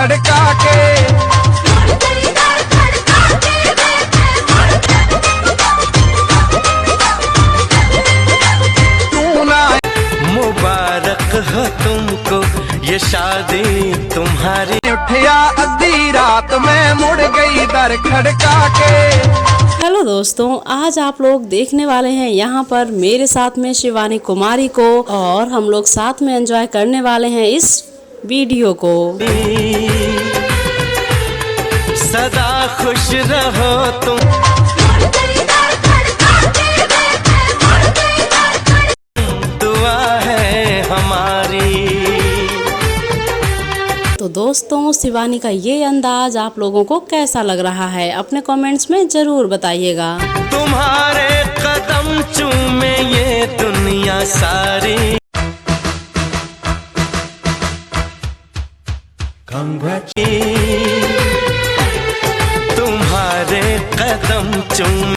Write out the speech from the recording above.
खड़का के। मुबारक हो तुमको ये शादी तुम्हारी। उठिया अद्धी रात में मुड़ गई दर खड़का के। हेलो दोस्तों, आज आप लोग देखने वाले हैं यहाँ पर मेरे साथ में शिवानी कुमारी को, और हम लोग साथ में एंजॉय करने वाले हैं इस वीडियो को। सदा खुश रहो तुम, दुआ है हमारी। तो दोस्तों, शिवानी का ये अंदाज आप लोगों को कैसा लग रहा है, अपने कमेंट्स में जरूर बताइएगा। तुम्हारे कदम चूमे ये दुनिया सारी। तुम्हारे कदम चूमे